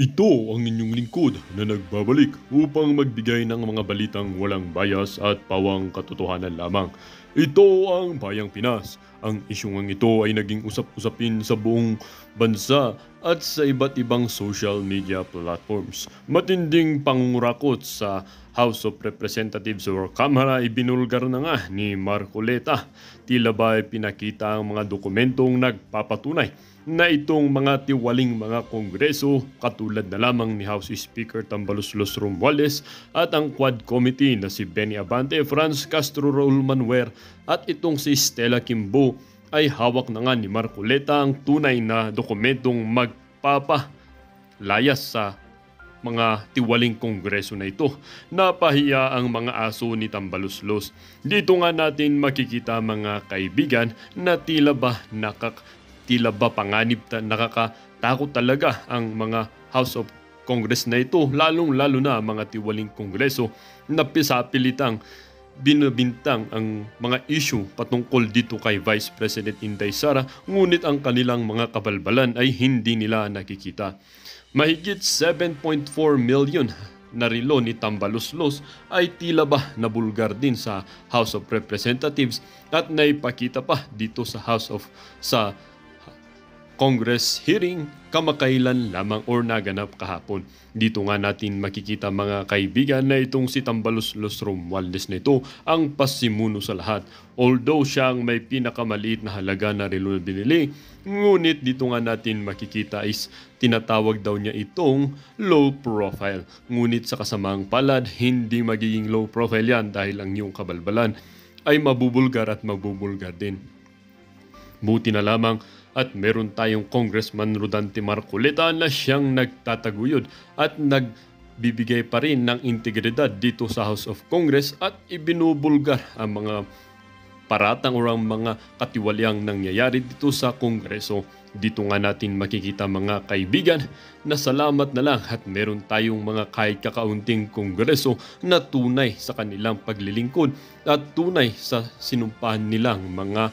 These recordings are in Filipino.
Ito ang inyong lingkod na nagbabalik upang magbigay ng mga balitang walang bias at pawang katotohanan lamang. Ito ang Bayang Pinas. Ang isyung ito ay naging usap-usapin sa buong bansa at sa iba't ibang social media platforms. Matinding pangurakot sa House of Representatives o Kamara ibinulgar na nga ni Marcoleta. Tila ba ay pinakita ang mga dokumentong nagpapatunay na itong mga tiwaling mga kongreso katulad na lamang ni House Speaker Tambaloslos Romualdez at ang Quad Committee na si Benny Abante, Franz Castro Raul Manuer at itong si Stella Kimbo ay hawak na nga ni Marcoleta ang tunay na dokumentong magpapalayas sa mga tiwaling kongreso na ito. Napahiya ang mga aso ni Tambaloslos. Dito nga natin makikita mga kaibigan na tila ba panganib nakakatakot talaga ang mga House of Congress na ito, lalong-lalo na mga tiwaling kongreso na pisapilitang binabintang ang mga issue patungkol dito kay Vice President Inday Sara, ngunit ang kanilang mga kabalbalan ay hindi nila nakikita. Mahigit 7.4 million na relo ni Tambaloslos ay tila ba nabulgar din sa House of Representatives at naipakita pa dito sa Congress hearing kamakailan lamang or naganap kahapon. Dito nga natin makikita mga kaibigan na itong si Tambaloslos Romualdez na ito ang pasimuno sa lahat. Although siya ang may pinakamaliit na halaga na relo na binili, ngunit dito nga natin makikita is tinatawag daw niya itong low profile. Ngunit sa kasamang palad, hindi magiging low profile yan dahil ang iyong kabalbalan ay mabubulgar at mabubulgar din. Buti na lamang at meron tayong Congressman Rodante Marcoleta na siyang nagtataguyod at nagbibigay pa rin ng integridad dito sa House of Congress at ibinubulgar ang mga paratang o ang mga katiwaliang nangyayari dito sa Kongreso. Dito nga natin makikita mga kaibigan na salamat na lang at meron tayong mga kahit kakaunting kongreso na tunay sa kanilang paglilingkod at tunay sa sinumpahan nilang mga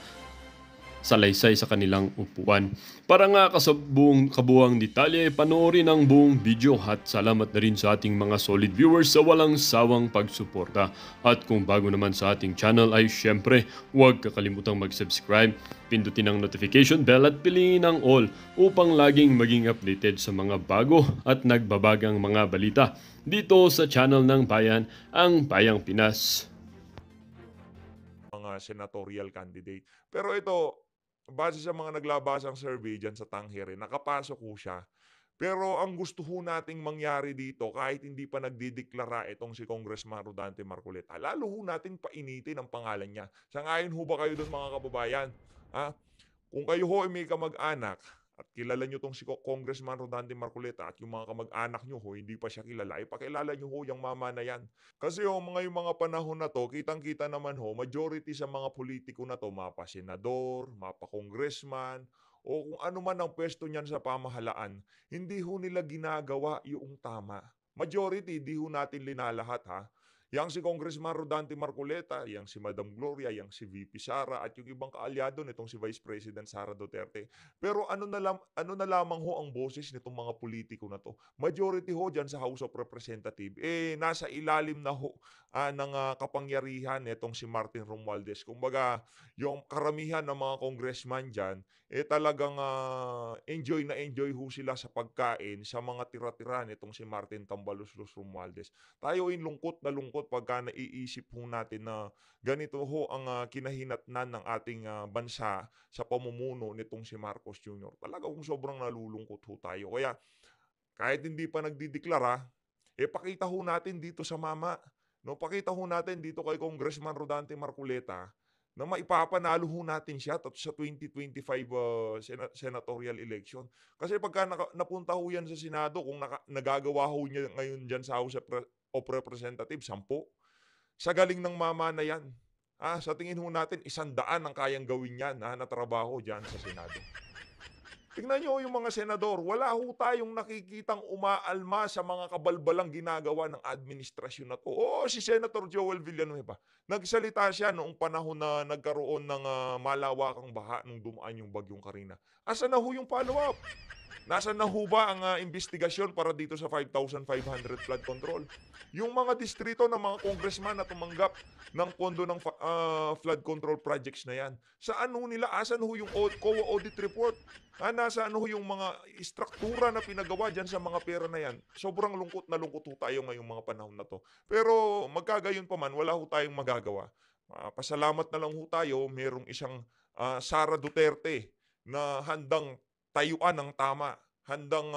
salaysay sa kanilang upuan. Para nga kabuang detalye, panoorin ang buong video at salamat na rin sa ating mga solid viewers sa walang sawang pagsuporta. At kung bago naman sa ating channel ay syempre huwag kakalimutang mag-subscribe, pindutin ang notification bell at piliin ang all upang laging maging updated sa mga bago at nagbabagang mga balita dito sa channel ng Bayan, ang Bayang Pinas. Mga senatorial candidate. Pero ito, base sa mga naglabasang survey dyan sa Tangere, nakapasok ho siya. Pero ang gusto ho nating mangyari dito, kahit hindi pa nagdideklara itong si Congressman Rodante Marcoleta, lalo ho nating painitin ang pangalan niya. Sangayon ho ba kayo doon mga kababayan? Ha? Kung kayo ho ay may kamag-anak at kilala nyo tong si Congressman Rodante Marcoleta at yung mga kamag-anak nyo ho, hindi pa siya kilala, ipakilala nyo ho yung mama na yan. Kasi ho, yung mga panahon na to, kitang-kita naman ho, majority sa mga politiko na to, mapa-senador, mapa-congressman, o kung ano man ang pwesto niyan sa pamahalaan, hindi ho nila ginagawa yung tama. Majority, di ho natin linalahat ha. Yang si Congressman Rodante Marcoleta, yang si Madam Gloria, yang si VP Sara at yung ibang kaalyado nitong si Vice President Sara Duterte. Pero ano na lamang ho ang boses nitong mga politiko na to? Majority ho dyan sa House of Representatives, nasa ilalim na ho ng kapangyarihan nitong si Martin Romualdez. Kumbaga, yung karamihan ng mga congressman dyan, talagang enjoy ho sila sa pagkain sa mga tira-tira nitong si Martin Tambaloslos Romualdez. Tayo ay lungkot na lungkot pagka naiisip ho natin na ganito ho ang kinahinatnan ng ating bansa sa pamumuno nitong si Marcos Jr. Talaga kung sobrang nalulungkot ho tayo. Kaya kahit hindi pa nagdideklara, pakita ho natin dito sa mama. No, pakita ho natin dito kay Congressman Rodante Marcoleta na maipapanalo ho natin siya sa 2025 senatorial election. Kasi pagka napunta ho yan sa Senado, kung nagagawa ho niya ngayon dyan sa House of Representatives, 10. Sa galing ng mama na yan. Sa tingin ho natin, 100 ang kayang gawin yan na trabaho dyan sa Senado. Tingnan nyo yung mga senador, wala ho tayong nakikitang umaalma sa mga kabalbalang ginagawa ng administrasyon na to. Oo, si Senator Joel Villanueva, nagsalita siya noong panahon na nagkaroon ng malawakang baha nung dumaan yung Bagyong Karina. Asa na ho yung follow-up? Nasaan na ho ba ang investigasyon para dito sa 5,500 flood control? Yung mga distrito ng mga congressman na tumanggap ng pondo ng flood control projects na yan, saan ho nila, asan ho yung COA audit report? Nasaan ho yung mga istruktura na pinagawa dyan sa mga pera na yan? Sobrang lungkot na lungkot ho tayo ngayong mga panahon na to. Pero magkagayon pa man, wala ho tayong magagawa. Pasalamat na lang ho tayo, merong isang Sara Duterte na handang tayuan ng tama, handang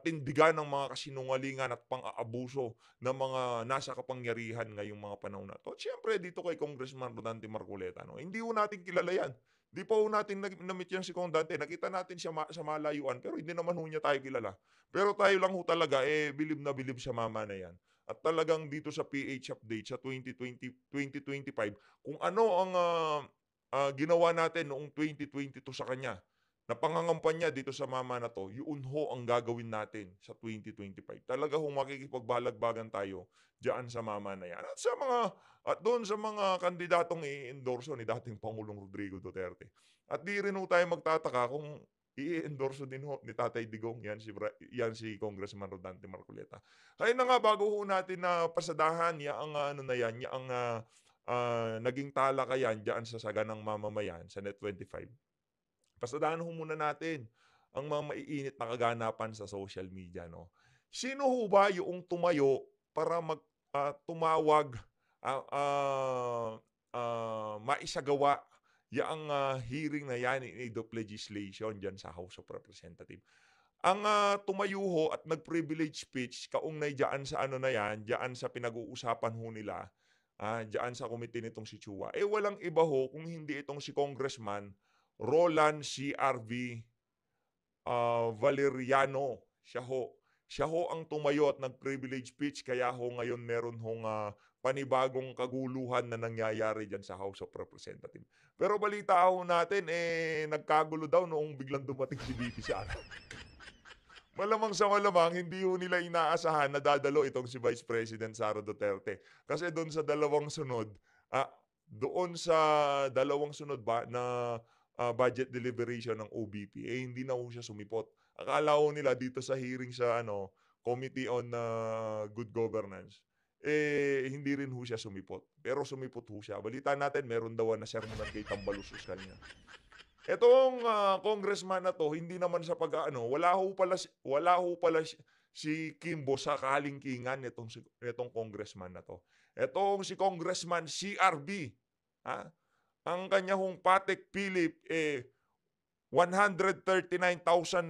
tindigan ng mga kasinungalingan at pang-aabuso ng mga nasa kapangyarihan ngayong mga panahon na to. At syempre, dito kay Congressman Rodante Marcoleta, no? Hindi ho natin kilala yan. Di pa ho natin na-meet yan si Kong Dante. Nakita natin siya sa malayuan, pero hindi naman ho niya tayo kilala. Pero tayo lang ho talaga, bilib na bilib sa mama na yan. At talagang dito sa PH Update sa 2025, kung ano ang ginawa natin noong 2022 sa kanya, na pangangampanya dito sa mama na to, yun ho ang gagawin natin sa 2025. Talaga ho makikipagbalagbagan tayo diyan sa mama na yan. At doon sa mga kandidatong i-endorso ni dating Pangulong Rodrigo Duterte. At di rin ho tayo magtataka kung i-endorso din ho ni Tatay Digong, yan si Congressman Rodante Marcoleta. Kaya na nga, bago ho natin na pasadahan, naging talakayan diyan sa saganang mamamayan sa Net25. Pasadahan ho muna natin ang mga maiinit na kaganapan sa social media, no? Sino ho ba yung tumayo para tumawag, maisagawa yang hearing na yan in aid of legislation dyan sa House of Representatives? Ang tumayo ho at nag-privilege speech kaugnay dyan sa dyan sa pinag-uusapan ho nila, dyan sa komite nitong si Chua, walang iba ho kung hindi itong si Congressman Roland CRV Valeriano. Siya ho ang tumayo at nag-privilege speech, kaya ho ngayon meron hong panibagong kaguluhan na nangyayari dyan sa House of Representatives. Pero balita ho natin, nagkagulo daw noong biglang dumating si VP Sara. Malamang sa malamang, hindi ho nila inaasahan na dadalo itong si Vice President Sara Duterte. Kasi doon sa dalawang sunod ba na budget deliberation ng OBP, hindi na ho siya sumipot. Akala ho nila dito sa hearing sa Committee on Good Governance, hindi rin ho siya sumipot. Pero sumipot ho siya. Balita natin, meron daw na sermonan kay Tambaluslos kanya. Etong congressman na to, hindi naman sa wala ho pala si Kimbo sa kalingkingan nitong congressman na to. Etong si Congressman CRB, ang kanya hong Patek Philip 139,995.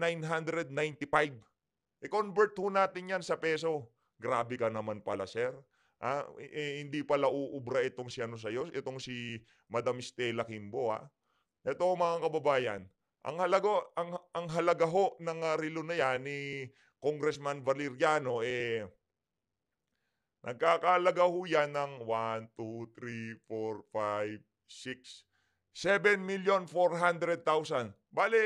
I-convert ho natin yan sa peso. Grabe ka naman pala, sir. Hindi pala uubra itong itong si Madam Stella Kimbo. Ito mga kababayan, ang halaga ho ng relo na yan ni Congressman Valeriano, nagkakalaga ho yan ng 1, 2, 3, 4, 5, 6, 7,400,000. Bale,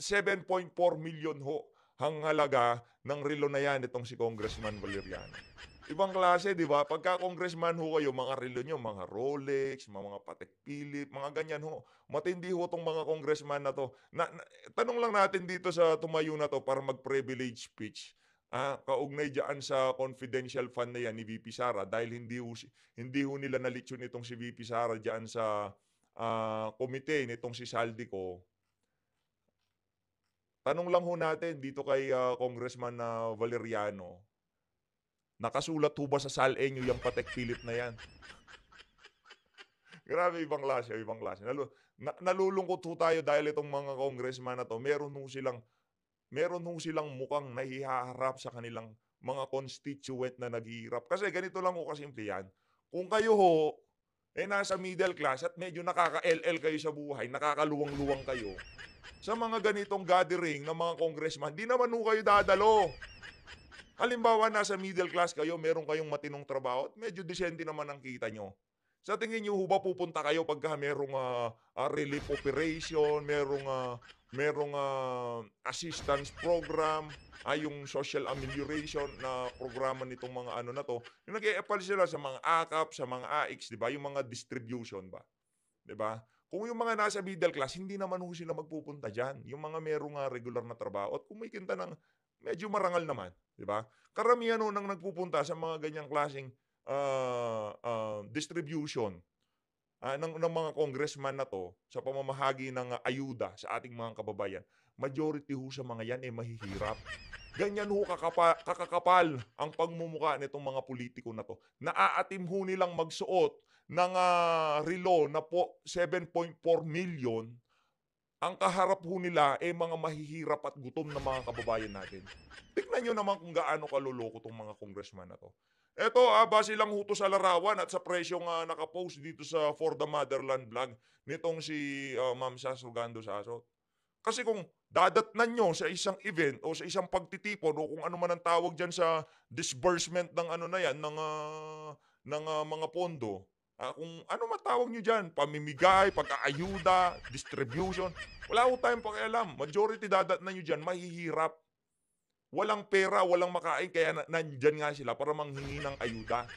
7.4 million ho ang halaga ng relo na yan itong si Congressman Valeriano. Ibang klase, di ba? Pagka congressman ho kayo, mga relo nyo, mga Rolex, mga Patek Philip, mga ganyan ho. Matindi ho itong mga congressman na to. Tanong lang natin dito sa tumayo na to para mag-privilege speech. Kaugnay dyan sa confidential fund na yan ni VP Sara, dahil hindi ho nila nalitsyon itong si VP Sara dyan sa komite nitong si Saldico. Tanong lang ho natin dito kay Congressman Valeriano, nakasulat ho ba sa SALE nyo yung Patek Philip na yan? Grabe, ibang klase. Nalulungkot ho tayo dahil itong mga congressman na to, meron ho silang mukhang nahiharap sa kanilang mga constituent na naghihirap. Kasi ganito lang ho kasimple yan. Kung kayo ho, nasa middle class at medyo nakaka-LL kayo sa buhay, nakakaluwang-luwang kayo, sa mga ganitong gathering ng mga congressman, di naman ho kayo dadalo. Halimbawa, nasa middle class kayo, meron kayong matinong trabaho at medyo decente naman ang kita nyo. Sa tingin nyo ba pupunta kayo pagka merong relief operation, merong assistance program, yung social amelioration na programa nitong mga na to, yung nag-e-apply sila sa mga AKAP, sa mga AIX, di ba? Yung mga distribution ba? Di ba? Kung yung mga nasa middle class, hindi naman ho sila magpupunta diyan. Yung mga merong regular na trabaho at kumikinta ng medyo marangal naman, 'di ba? Karamihan ho nang nagpupunta sa mga ganyang klaseng distribution ng mga congressman na 'to sa pamamahagi ng ayuda sa ating mga kababayan, majority ho sa mga 'yan, mahihirap. Ganyan ho kakakapal ang pagmumukha nitong mga politiko na 'to. Naaatim ho nilang magsuot ng, relo na 7.4 million. Ang kaharap ho nila, mga mahihirap at gutom na mga kababayan natin. Tignan niyo naman kung gaano kaloloko 'tong mga congressman na 'to. Eto, base lang ho 'to sa larawan at sa presyong, naka-post dito sa For the Motherland vlog nitong si, Ma'am Sas Rogando Sasot. Kasi kung dadatnan niyo sa isang event o sa isang pagtitipon o kung ano man ang tawag diyan sa disbursement ng ano na 'yan, ng mga pondo, kung ano man tawag niyo diyan, pamimigay, pag-aayuda, distribution, wala ho tayong pakialam. Majority dadatnan niyo diyan mahihirap. Walang pera, walang makain kaya nandiyan nga sila para manghingi ng ayuda.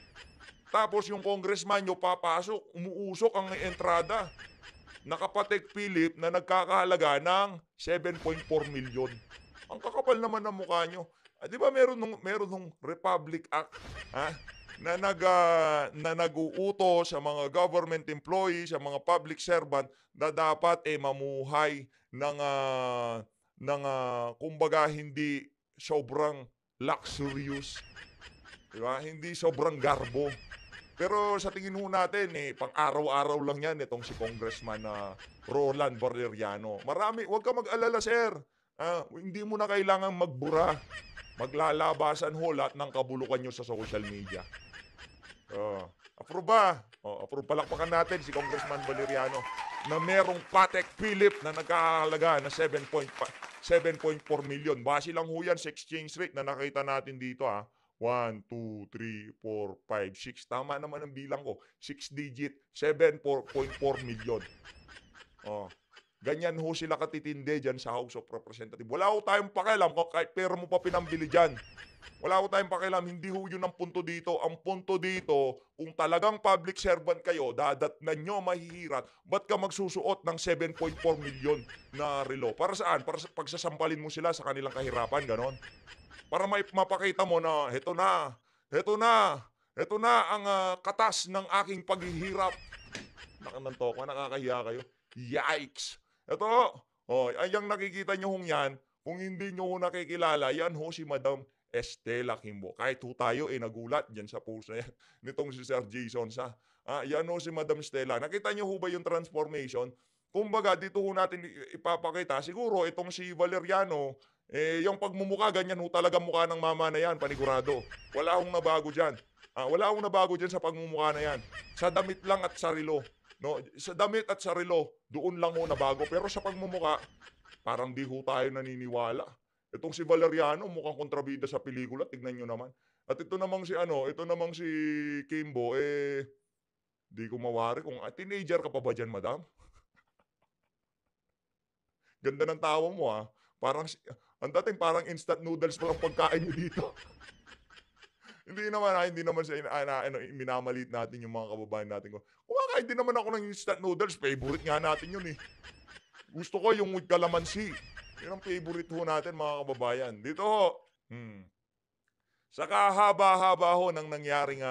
Tapos yung congressman niyo papasok, umuusok ang entrada. Nakapatek Philip na nagkakahalaga ng 7.4 million. Ang kakapal naman ng mukha niyo. 'Di ba meron nung Republic Act, na nag-uutos sa mga government employees, sa mga public servant na dapat, mamuhay ng kumbaga hindi sobrang luxurious, 'di ba? Hindi sobrang garbo. Pero sa tingin ho natin, pang-araw-araw lang 'yan itong si Congressman na Roland Valeriano. Wag ka mag-alala sir, hindi mo na kailangang magbura. Maglalabasan ho lahat ng kabulukan niyo sa social media. Approve ba? Approve. Palakpakan natin si Congressman Valeriano na merong Patek Philip na nagkakahalaga na 7.4 million. Base lang ho yan sa exchange rate na nakita natin dito 1, 2, 3, 4, 5, 6. Tama naman ang bilang ko. 6 digit, 7.4 million. Ganyan ho sila katitindi dyan sa House of Representatives. Wala ho tayong pakialam kung kahit pera mo pa pinambili dyan. Wala ho tayong pakialam. Hindi ho yun ang punto dito. Ang punto dito, kung talagang public servant kayo, dadatnan nyo mahihirap, ba't ka magsusuot ng 7.4 million na relo? Para saan? Para sa pagsasampalin mo sila sa kanilang kahirapan, ganon? Para mapakita mo na ito na ang katas ng aking paghihirap. Nakanantok, nakakahiya kayo. Yikes! Ito, yung nakikita nyo hong yan, kung hindi nyo ho nakikilala, yan ho si Madam Estela Kimbo. Kahit ho tayo nagulat dyan sa post na yan, nitong si Sir Jason sa. Yan ho si Madam Stella. Nakita nyo ho ba yung transformation? Kumbaga, dito ho natin ipapakita, siguro itong si Valeriano, yung pagmumuka, ganyan ho talaga mukha ng mama na yan, panigurado. Wala hong nabago dyan. Wala hong nabago dyan sa pagmumuka na yan. Sa damit lang at sarilo. No? Sa damit at sarilo, doon lang ho nabago. Pero sa pagmumuka, parang di ho tayo naniniwala. Itong si Valeriano, mukhang kontrabida sa pelikula, tignan nyo naman. At ito namang si Kimbo, di ko mawari kung teenager ka pa ba dyan, madam? Ganda ng tawa mo ang dating parang instant noodles pa lang pagkain nyo dito. Hindi naman minamalit natin yung mga kababayan natin ko. Kumakain din naman ako ng instant noodles, favorite nga natin yun Gusto ko yung with calamansi. Yun ang favorite ho natin mga kababayan. Dito ho, sa kahaba-haba ho ng nangyaring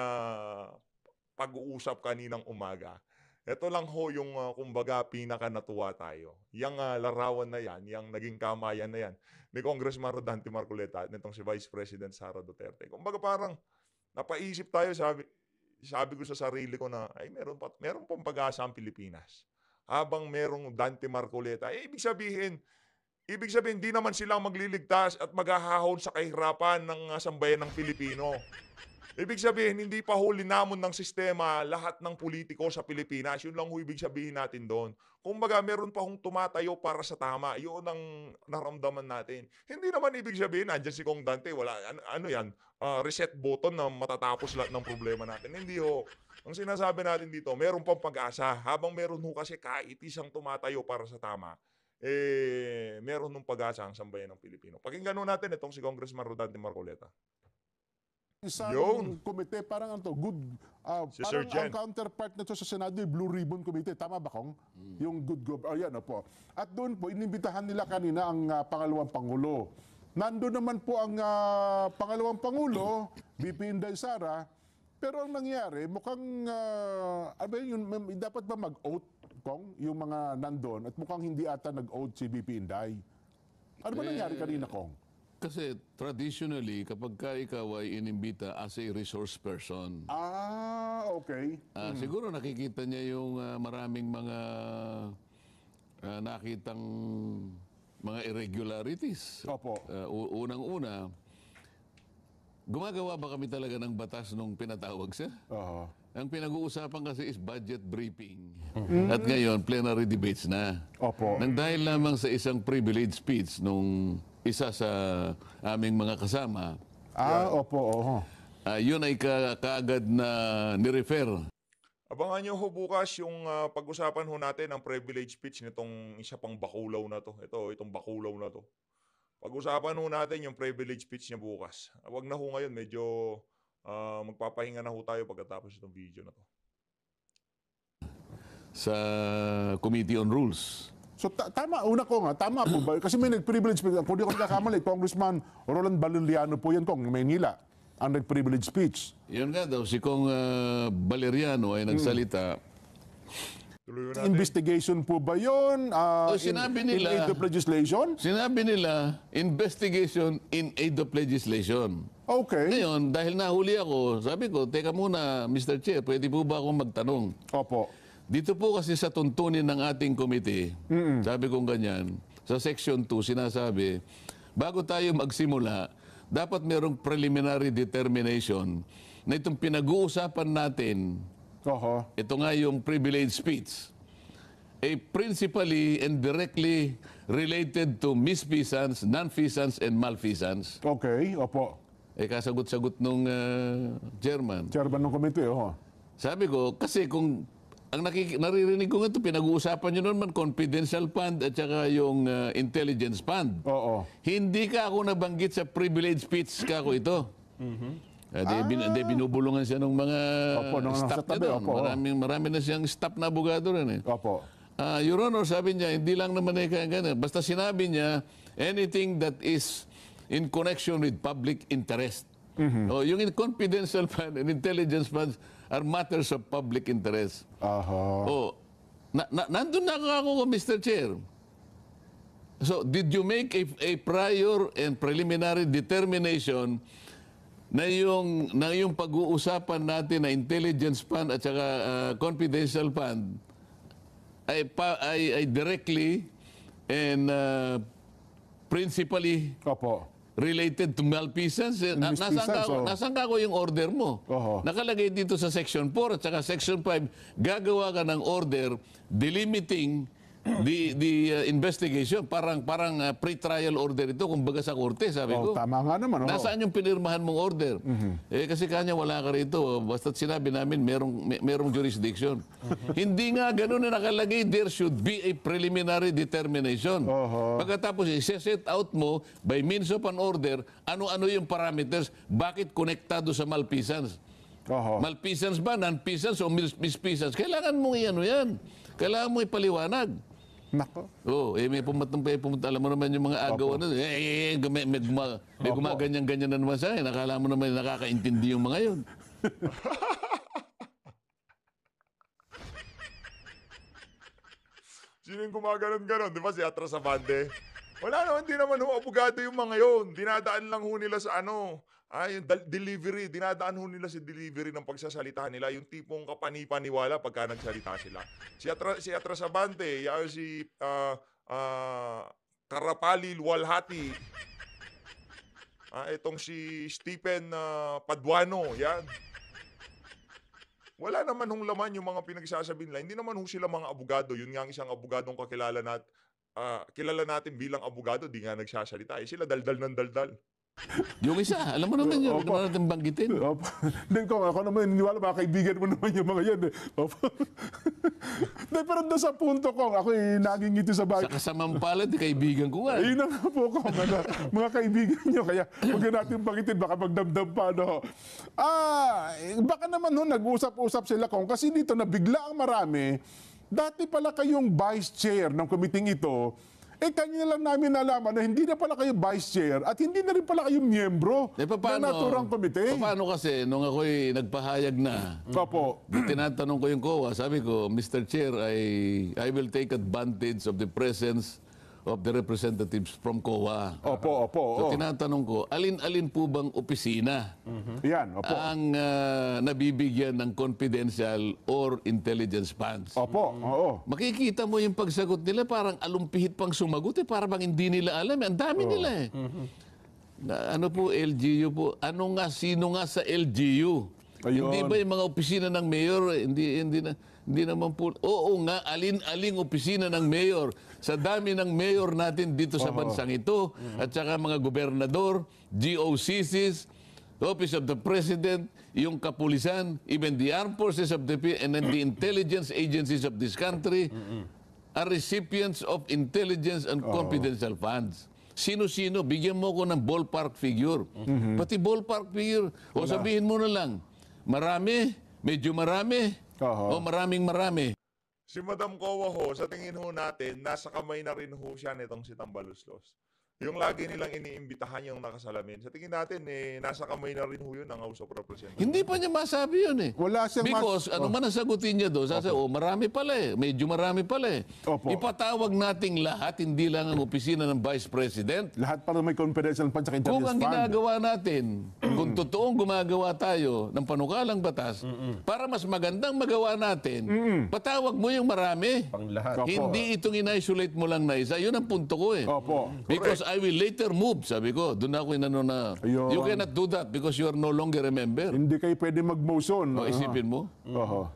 pag-uusap kaninang umaga, ito lang ho yung kumbaga pinaka-natuwa tayo. Yang larawan na yan, yung naging kamayan na yan ni Congressman Rodante Marcoleta at nitong si Vice President Sara Duterte. Kumbaga parang napaisip tayo, sabi ko sa sarili ko na meron pang pag-asa ang Pilipinas. Habang merong Dante Marcoleta, ibig sabihin di naman silang magliligtas at maghahahon sa kahirapan ng sambayan ng Pilipino. Ibig sabihin, hindi pa huli namon ng sistema lahat ng politiko sa Pilipinas. Yun lang ho ibig sabihin natin doon. Kumbaga, meron pa hong tumatayo para sa tama. Yun ang naramdaman natin. Hindi naman ibig sabihin, andyan si Kong Dante, wala, yan, reset button na matatapos lahat ng problema natin. Hindi ho. Ang sinasabi natin dito, meron pang pag-asa. Habang meron ho kasi kahit isang tumatayo para sa tama, meron nung pag-asa ang sambayan ng Pilipino. Pakinggan ho natin itong si Congressman Rodante Marcoleta. isang Yun. komite, parang ano to, good, Si Sir parang Jen. ang counterpart na to sa Senado, yung Blue Ribbon Committee. Tama ba, Kong? Yung good yan, opo. At doon po, inimbitahan nila kanina ang pangalawang Pangulo. Nandun naman po ang pangalawang Pangulo, BP Inday Sara, pero ang nangyari, mukhang, ano ba yun, dapat ba mag-oath, Kong, yung mga nandun, at mukhang hindi ata nag-oath si BP Inday. Ano ba nangyari kanina, Kong? Kasi traditionally, kapag ka ikaw ay inimbita as a resource person, Okay. siguro nakikita niya yung maraming mga nakitang mga irregularities. Opo. Unang-una, gumagawa ba kami talaga ng batas nung pinatawag siya? Oho. Ang pinag-uusapan kasi is budget briefing. At ngayon, plenary debates na. Opo. Nang dahil lamang sa isang privilege speech nung isa sa aming mga kasama, Opo, oho. yun ay kaagad na nirefer. Abangan nyo ho bukas yung pag-usapan ho natin ang privilege speech nitong isa pang bakulaw na to. Itong bakulaw na to. Pag-usapan ho natin yung privilege speech niya bukas. Wag na ho ngayon, medyo magpapahinga na ho tayo pagkatapos itong video na to. Sa Committee on Rules. So tama, una ko nga, tama po ba? Kasi may nag-privilege speech. Kung di ko nagkakamali, Congressman Roland Baliliano po yan, Kong, Maynila. Ang nag-privilege speech. Yun nga daw, si Kong Valeriano ay nagsalita. Tuloy natin. Investigation po ba yun? Sinabi in nila- aid of legislation? Sinabi nila, investigation in aid of legislation. Okay. Ngayon, dahil nahuli ako, sabi ko, teka muna, Mr. Chair, pwede po ba akong magtanong? Opo. Dito po kasi sa tuntunin ng ating komite, sabi kong ganyan, sa Section 2 sinasabi, bago tayo magsimula, dapat merong preliminary determination na itong pinag-uusapan natin, Oho. ito nga yung privilege speech, ay principally and directly related to misfeasance, non-feasance, and malfeasance. Okay, opo. Kasagot-sagot nung chairman. Chairman ng komite, oho. Sabi ko, kasi kung ang naririnig ko nga ito, pinag-uusapan nyo naman confidential fund at saka yung intelligence fund. Oo. Hindi ka ako nabanggit sa privilege speech ka ako ito. Binubulungan siya ng mga Opo, nung nasa staff niya tabi, doon. opo. Marami na siyang staff na abogado rin eh. Opo. Your Honor, sabi niya, hindi lang naman kaya ganun. Basta sinabi niya, anything that is in connection with public interest. O, yung confidential fund and intelligence funds are matters of public interest. Aha. Oh, nandun na ako, Mr. Chair. So, did you make a prior and preliminary determination na yung pag-uusapan natin na intelligence fund at saka confidential fund ay directly and principally Opo. related to malfeasance? Misfeasance, oh. Nasaan ka ko yung order mo? Oho. Nakalagay dito sa Section 4 at saka Section 5, gagawa ka ng order delimiting the investigation. Parang pre-trial order ito, kumbaga sa korte, sabi Oh, ko. tama nga naman, oho. Nasaan yung pinirmahan mong order? Kasi kanya wala ka rito. Basta't sinabi namin merong jurisdiction. Hindi nga ganun na nakalagay, there should be a preliminary determination. Oho. Pagkatapos i-set out mo by means of an order, ano-ano yung parameters, bakit konektado sa malfeasance? Oho. Malfeasance ba, non-feasance o misfeasance? Kailangan mong yan. Kailangan mo ipaliwanag. Nako. May pumunta, alam mo naman yung mga agawan na, may gumaganyan-ganyan na naman sa akin. Nakala mo naman nakakaintindi yung mga yun. Sino yung gumaganon-ganon? Di ba si Atras Abante? Wala naman, di naman ho, abogado yung mga yun. Dinadaan lang ho nila sa yung delivery. Dinadaan ho nila sa delivery ng pagsasalita nila. Yung tipong kapani-paniwala pagka nagsalita sila. Si Atras Abante, si Karapali Luwalhati. Itong si Stephen Paduano, yan. Wala naman hong laman yung mga pinagsasabi nila. Hindi naman ho sila mga abogado. Yun nga ang isang abogadong kilala natin bilang abogado, di nga nagsasalita. Sila daldal ng daldal. Yung isa, alam mo naman yun, naman natin banggitin. Opo. Hindi ko, ako naman, niniwala, mga kaibigan mo naman yung mga yan. Opo. Hindi, pero doon sa punto ko, ako nagingiti sa Sa bahay. kasamang palad, kaibigan ko nga. Yun na nga po ko, mga kaibigan nyo. Kaya huwag na natin banggitin, baka magdamdam pa. No? Baka naman nag-usap-usap sila kung kasi dito nabigla ang marami. Dati pala kayong vice chair ng committee ito, kanina lang namin nalaman na hindi na pala kayo vice chair at hindi na rin pala kayo miyembro ng naturang komite. Paano kasi, nung ako'y nagpahayag na, Opo. tinatanong ko yung COA, sabi ko, Mr. Chair, I will take advantage of the presence of the representatives from COA. Opo. So tinatanong ko, alin-alin po bang opisina Yan, opo. ang nabibigyan ng confidential or intelligence funds? Opo, oo. Makikita mo yung pagsagot nila, parang alumpihit pang sumagot eh, parang bang hindi nila alam. Ang dami nila eh. Ano po, LGU po? Ano nga, sino nga sa LGU? Ayun. Hindi ba yung mga opisina ng mayor? Hindi naman po. Oo nga, alin-aling opisina ng mayor. Sa dami ng mayor natin dito sa bansang ito, at saka mga gobernador, GOCCs, Office of the President, yung kapulisan, even the armed forces of the and then the intelligence agencies of this country are recipients of intelligence and confidential funds. Sino-sino, bigyan mo ko ng ballpark figure. Pati ballpark figure, o sabihin mo na lang, marami, medyo marami, o maraming-marami. Si Madam Coa ho, sa tingin ho natin, nasa kamay na rin ho siya nitong si Tambaluslos. Yung lagi nilang iniimbitahan yung nakasalamin. Sa tingin natin, nasa kamay na rin ho yun ng House of Representatives. Hindi pa niya masabi yun eh. Wala siyang Because ano man ang sagutin niya doon, sasabi, marami pala eh, medyo marami pala eh. Opo. Ipatawag nating lahat, hindi lang ang opisina ng Vice President. Lahat para may confidential fund sa Kung intelligence ang fund. ginagawa natin, kung totoong gumagawa tayo ng panukalang batas, para mas magandang magawa natin, patawag mo yung marami. Pang lahat. Opo. Hindi itong in-isolate mo lang na isa. Yun ang punto ko eh. Opo. Because I will later move, sabi ko. Doon ako inano na, Ayun. you cannot do that because you are no longer a member. Hindi kayo pwede mag-motion. O isipin mo. Oho.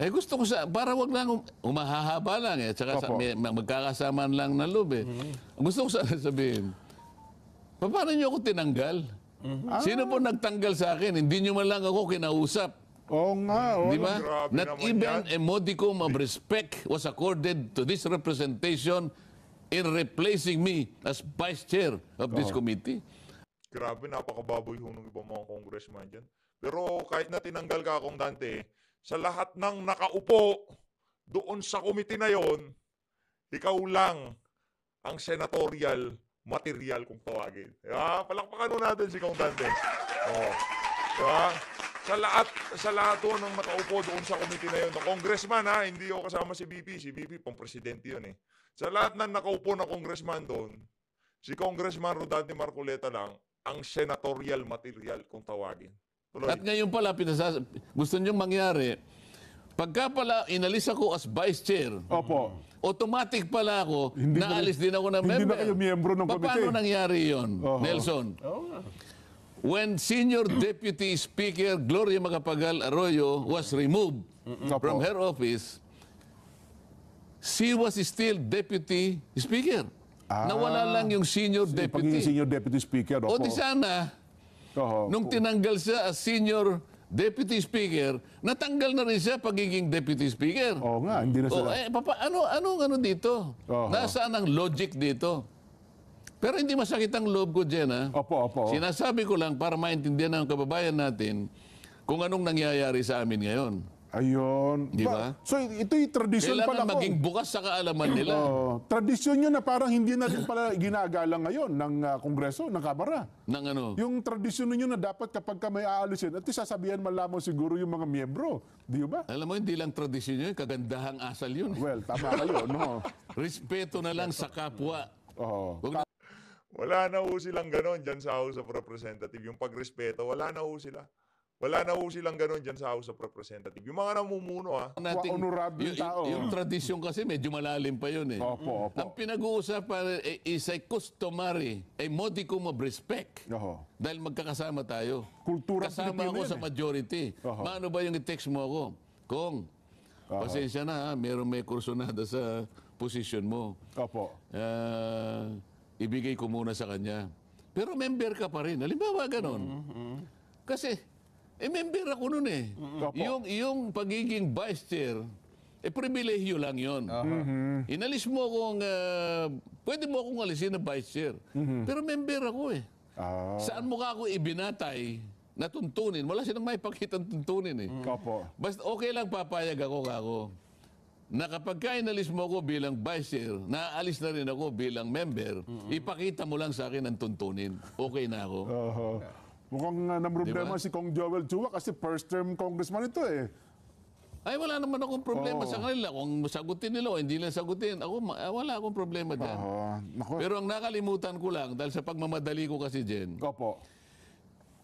Gusto ko para wag lang umahahaba lang eh. Tsaka Opo. magkakasamaan lang ng loob eh. Gusto ko sana sabihin, paano niyo ako tinanggal? Sino po nagtanggal sa akin? Hindi niyo man lang ako kinausap. Oo nga. Oo. Di ba? Grabe Not naman even yan. a modicum of respect was accorded to this representation in replacing me as vice chair of this committee. Grabe, napakababoy ho ng ibang mga congressman dyan. Pero kahit na tinanggal ka akong Dante, sa lahat ng nakaupo doon sa committee na yon, ikaw lang ang senatorial material kung tawagin. Diba? Palakpakan ho natin si Kong Dante. Oh. Diba? Sa lahat ho ng nakaupo doon sa committee na yon, na congressman ha, hindi ako kasama si BP. Si BP, pang presidente yun eh. Sa lahat ng nakaupo na congressman doon, si Congressman Rodante Marcoleta lang ang senatorial material kung tawagin. Tuloy. At ngayon pala, gusto niyong mangyari, pagka pala inalis ako as vice chair, Opo. automatic pala ako, Hindi na- naalis din ako ng hindi member. na kayo miyembro ng komite. Paano nangyari yon, Nelson? When Senior Deputy Speaker Gloria Macapagal Arroyo was removed from her office, she was still Deputy Speaker. Nawala lang yung Senior Pagiging Deputy. senior deputy speaker. O Opo. di sana, Oho. nung tinanggal siya as Senior Deputy Speaker, natanggal na rin siya pagiging Deputy Speaker. Oo nga, hindi na O, sila. ano dito? Oho. Nasaan ang logic dito? Pero hindi masakit ang loob ko dyan, ha? Opo. Sinasabi ko lang para maintindihan ng kababayan natin kung anong nangyayari sa amin ngayon. Ayun. Di ba? So ito'y tradisyon Kailangan pala ko. maging bukas sa kaalaman nila. Tradisyon yun na parang hindi na rin pala ginagalang ngayon ng Kongreso, ng Kamara. Ng ano? Yung tradisyon ninyo na dapat kapag ka may aalisin, at sasabihan man lamang siguro yung mga miyembro. Di ba? Alam mo, hindi lang tradisyon yun, kagandahang asal yun. Well, tama kayo, no? Respeto na lang sa kapwa. Oo. Huwag na- Wala na ho silang ganon dyan sa House of Representatives. Yung pagrespeto, wala na ho sila. Wala na ho silang ganon dyan sa House of Representatives. Yung mga namumuno ha, honorable tao. Yung tradisyon kasi medyo malalim pa yun eh. Opo. Ang pinag-uusapan is a customary, a modicum of respect. Oho. Dahil magkakasama tayo. Kultura Kasama Pilipino ako yan sa majority. Oho. Paano ba yung i-text mo ako? Kong, pasensya na ha, may kursunada sa posisyon mo. Opo. Ibigay ko muna sa kanya. pero member ka pa rin. Halimbawa, ganon. Kasi, member ako nun eh. Opo. Yung pagiging vice chair, pribilehyo lang yon. Inalis mo akong, pwede mo akong alisin na vice chair. Pero member ako eh. Ah, Saan mo ka ako ibinatay na tuntunin? Wala silang may pakitang tuntunin eh. opo. Basta okay lang papayag ako na kapag ka inalis mo ako bilang vice chair, naalis na rin ako bilang member, ipakita mo lang sa akin ang tuntunin. Okay na ako. Oho. Mukhang namroblema Diba? si Kong Joel Chua kasi first term congressman ito eh. Ay, wala naman akong problema sa kanila. Kung sagutin nila o hindi lang sagutin, wala akong problema dyan. Naku. Pero ang nakalimutan ko lang, dahil sa pagmamadali ko kasi, Jen, Opo.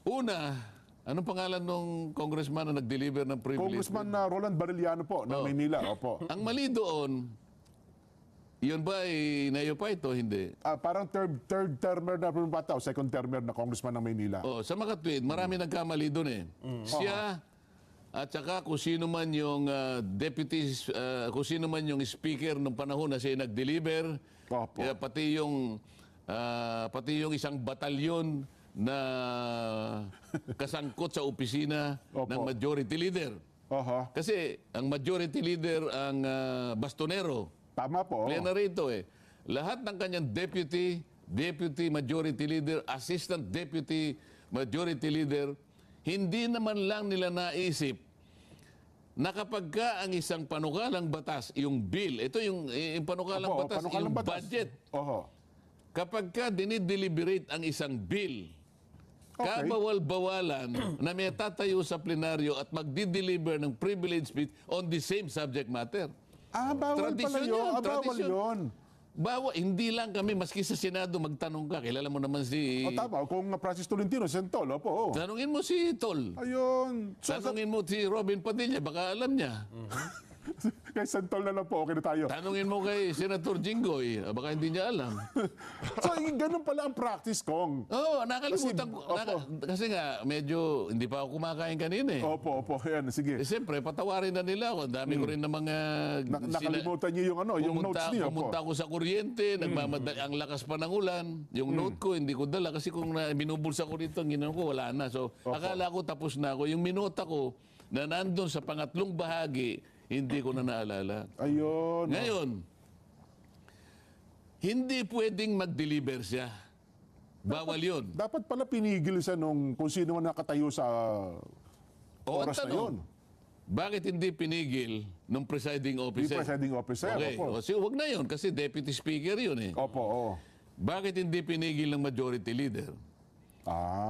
una, anong pangalan nung congressman na nag-deliver ng privilege? Congressman Roland Bariliano po ng Maynila. Opo. Ang mali doon, yun ba ay nayo pa ito? Hindi. Parang third termer na bata o second termer na congressman ng Maynila. Sa makatwid, marami nagkamali doon eh. Siya, at saka kung sino man yung kung sino man yung speaker nung panahon na siya nag-deliver, Opo. pati yung isang batalyon na kasangkot sa opisina Opo. ng majority leader. Oho. Kasi ang majority leader ang bastonero. Tama po. Plena rito eh. Lahat ng kanyang deputy majority leader, assistant deputy majority leader, hindi naman lang nila naisip na kapag ka ang isang panukalang batas, yung bill, ito yung panukalang Opo, batas, panukalang yung batas. budget. Oho. Kapag ka dinideliberate ang isang bill, Okay. kabawal-bawalan na may tatayo sa plenaryo at magdi-deliver ng privilege speech on the same subject matter. Bawal pala Tradisyon yun. yun, Bawal tradisyon. yun. Hindi lang kami, maski sa Senado magtanong ka, kilala mo naman si... Tama. Kung Francis Tolentino, Sentol. Opo. Tanungin mo si Tol. Ayun. Tanungin mo si Robin Padilla, baka alam niya. Kay Sentol na lang po. Okay na tayo. Tanungin mo kay Senator Jinggoy, baka hindi niya alam. So, ganun pala ang practice, Kong. Nakalimutan ko. Kasi nga, medyo hindi pa ako kumakain kanina eh. Opo. Yan. Sige. Siyempre, patawarin na nila ako. Ang dami ko rin na mga... Nakalimutan niyo yung notes niyo. Pumunta ako sa kuryente, nagmamadali, ang lakas pa ng ulan. Yung note ko, hindi ko dala. Kasi kung binubulsa ko rito, ang ginawa ko, wala na. So, akala ko tapos na ako. Yung minota ko, na nandun sa pangatlong bahagi, hindi ko na naalala. Ayun. Ngayon, hindi pwedeng mag-deliver siya. Bawal yun. Dapat pala pinigil siya nung kung sino man nakatayo sa oras na yun. Bakit hindi pinigil ng presiding Di officer? presiding officer. Okay, Opo. huwag na yun kasi deputy speaker yun eh. Opo. Bakit hindi pinigil ng majority leader?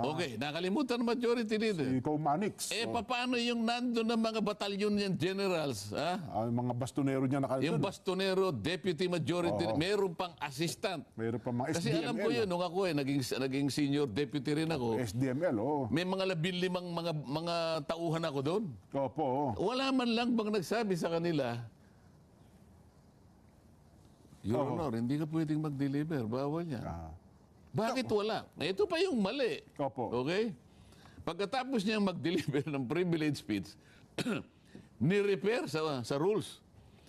Okay, nakalimutan ng majority leader. Ikaw, Manix. Paano yung nandun ng mga batalyon niyan generals? Ang mga bastonero niya Yung nakalimutan. bastonero, deputy majority, meron pang assistant. Mayroon pa mga Kasi SDML. alam ko yun, nung ako naging senior deputy rin ako. SDML, May mga 15 mga tauhan ako doon. Opo. Wala man lang bang nagsabi sa kanila, Your Honor, hindi ka pwedeng mag-deliver. Bawal yan. Bakit wala? Ito pa yung mali. Opo. Okay? Pagkatapos niya mag-deliver ng privilege speech, ni-repair sa rules.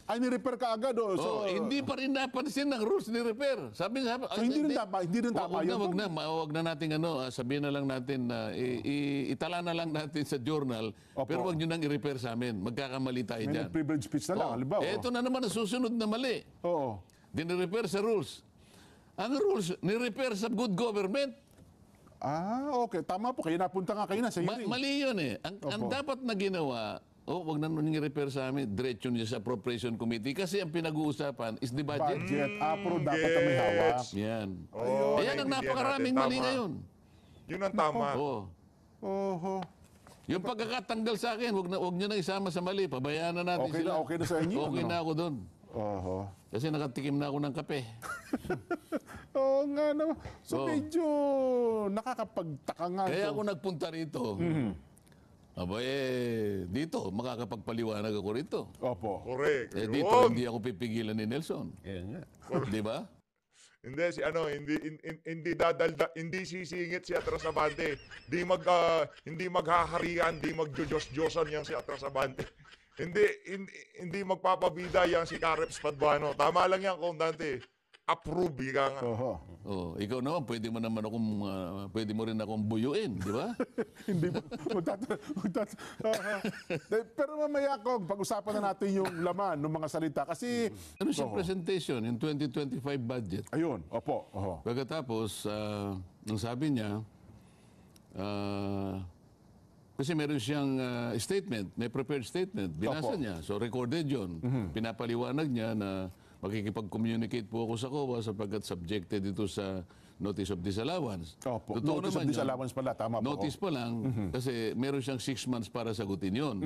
Ay, ni-repair ka agad. So, Hindi pa rin napansin ng rules ni repair. Sabi, hindi rin tama yun. Wag na natin sabihin na lang natin na itala na lang natin sa journal, Opo. pero wag niyo nang i-repair sa amin. Magkakamali tayo May diyan. privilege speech na lang. Halimbawa. Ito na naman ang susunod na mali. Oo. Din-repair sa rules. Ang rules, ni-repair sa good government. Okay. Tama po. Kaya napunta nga kayo na sa hearing. Mali yun eh. Ang dapat na ginawa, wag na nung i-repair sa amin, diretso niya sa appropriation committee kasi ang pinag-uusapan is the budget. Budget. Dapat na may hawak. Yan. Ayan ang naiintindihan napakaraming natin. mali Tama. ngayon. Yun ang tama. Oho. Yung pagkakatanggal sa akin, wag niyo na isama sa mali. Pabayaan na natin Okay sila. na, okay na sa inyo, Okay ano? na ako doon. Oho. Kasi nakatikim na ako ng kape. Oo nga naman. So medyo nakakapagtaka nga. Kaya ito. ako nagpunta rito. Dito, makakapagpaliwanag ako rito. Opo. Correct. Dito, Yun. hindi ako pipigilan ni Nelson. Di ba? Hindi hindi sisingit si Atrasabante. Hindi maghaharian, hindi magjojos-josan yang si Atrasabante. hindi magpapabida yang si Careps Paduano. Tama lang yan, Comandante. approve. Ika nga. Oho. Oh, ikaw naman, pwede mo rin akong buyuin, di ba? Hindi mo. Pero mamaya kong pag-usapan na natin yung laman ng mga salita. Kasi, Ano siyang presentation, yung 2025 budget? ayun, opo. Oho. Pagkatapos, ang sabi niya, kasi meron siyang statement, may prepared statement, binasa Opo. niya. So recorded yun. Pinapaliwanag niya na makikipag-communicate po ako sa COA sapagkat subjected ito sa notice of disallowance. Opo. Totoo Notice of naman yun. disallowance pala, tama po. Notice pa lang, kasi meron siyang 6 months para sagutin yun.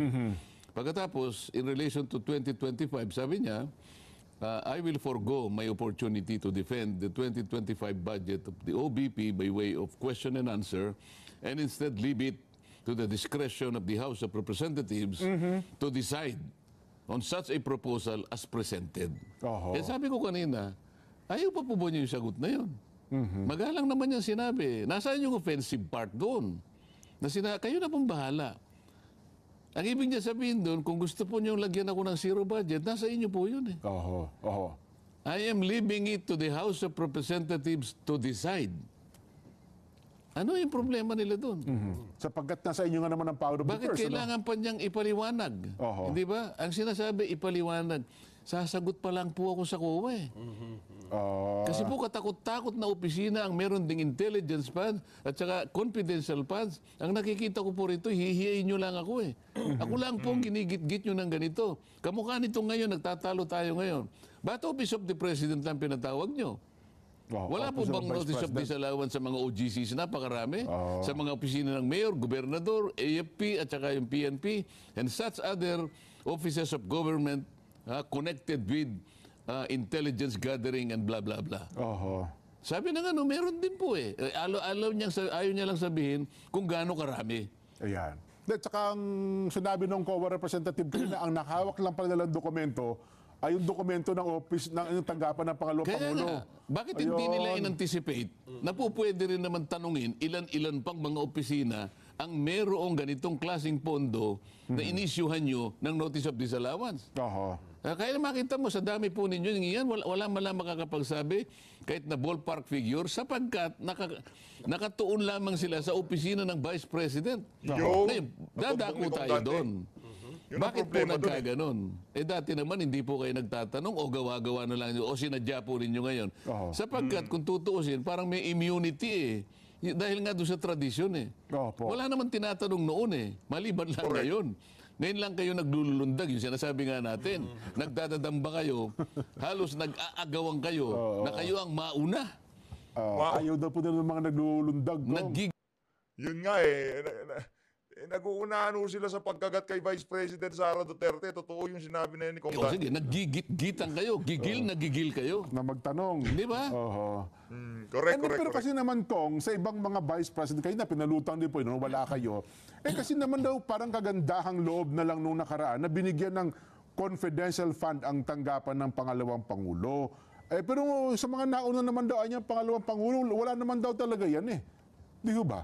Pagkatapos, in relation to 2025, sabi niya, I will forgo my opportunity to defend the 2025 budget of the OBP by way of question and answer and instead leave it to the discretion of the House of Representatives to decide on such a proposal as presented. Oho. Eh sabi ko kanina, ayaw pa po ba niyo yung sagot na yun? Magalang naman yung sinabi. Nasaan yung offensive part doon? Kayo na pong bahala. Ang ibig niya sabihin doon, kung gusto po niyong lagyan ako ng zero budget, nasa inyo po yun eh. Oho. Oho. I am leaving it to the House of Representatives to decide. Ano yung problema nila doon? Sapagkat nasa inyo nga naman ang power of the Bakit purse. kailangan pa niyang ipaliwanag? Oho. Hindi ba? Ang sinasabi, ipaliwanag. Sasagot pa lang po ako sa COA eh. Kasi po katakot-takot na opisina ang meron ding intelligence funds at saka confidential funds. Ang nakikita ko po rito, hihiyain nyo lang ako eh. Ako lang po ang ginigit-git nyo ng ganito. Kamukha nito ngayon, nagtatalo tayo ngayon. Ba't Office of the President lang pinatawag nyo? Wala po bang notice of disallowance sa mga OGCs? Napakarami. Sa mga opisina ng mayor, gobernador, AFP at saka yung PNP and such other offices of government connected with intelligence gathering and blah blah blah. Oho. Sabi na nga, no, meron din po eh. Ayaw niya lang sabihin kung gaano karami. Ayan. At saka ang sinabi ng COA representative na ang nakahawak lang pala nilang dokumento ay yung dokumento ng office ng tanggapan ng Pangalawang Kaya Pangulo. nga, bakit hindi nila in-anticipate na po pwede rin naman tanungin ilan-ilan pang mga opisina ang merong ganitong klaseng pondo na inisyuhan nyo ng notice of disallowance? Oho. Kaya makita mo, sa dami po ninyo, yan, wala malang makakapagsabi kahit na ballpark figure sapagkat nakatuon lamang sila sa opisina ng Vice President. Ngayon, dadako tayo doon. Yun ang Bakit po problema doon eh. nagkaganon? Eh dati naman hindi po kayo nagtatanong o gawa-gawa na lang nyo o sinadya po ninyo ngayon. Sapagkat kung tutuusin, parang may immunity eh. Dahil nga doon sa tradisyon eh. Opo. Wala naman tinatanong noon eh. Maliban lang ngayon. Ngayon lang kayo naglulundag, yung sinasabi nga natin. Nagdadadamba kayo, halos nag-aagawan kayo na kayo ang mauna. Ayaw daw po nila ng mga naglulundag. Yun nga eh. Nag-uunahan sila sa pagkagat kay Vice President Sara Duterte. Totoo yung sinabi na yun ni Kong Dan. Sige, naggigit-gitan kayo. Gigil na gigil kayo. Na magtanong. Di ba? Oho. Correct. Pero kasi naman Kong, sa ibang mga vice president, kayo na pinalutang din po, no? Wala kayo. Kasi naman daw parang kagandahang loob na lang nung nakaraan na binigyan ng confidential fund ang tanggapan ng Pangalawang Pangulo. Pero sa mga nauna naman daw ay Pangalawang Pangulo, wala naman daw talaga yan eh. Di ba?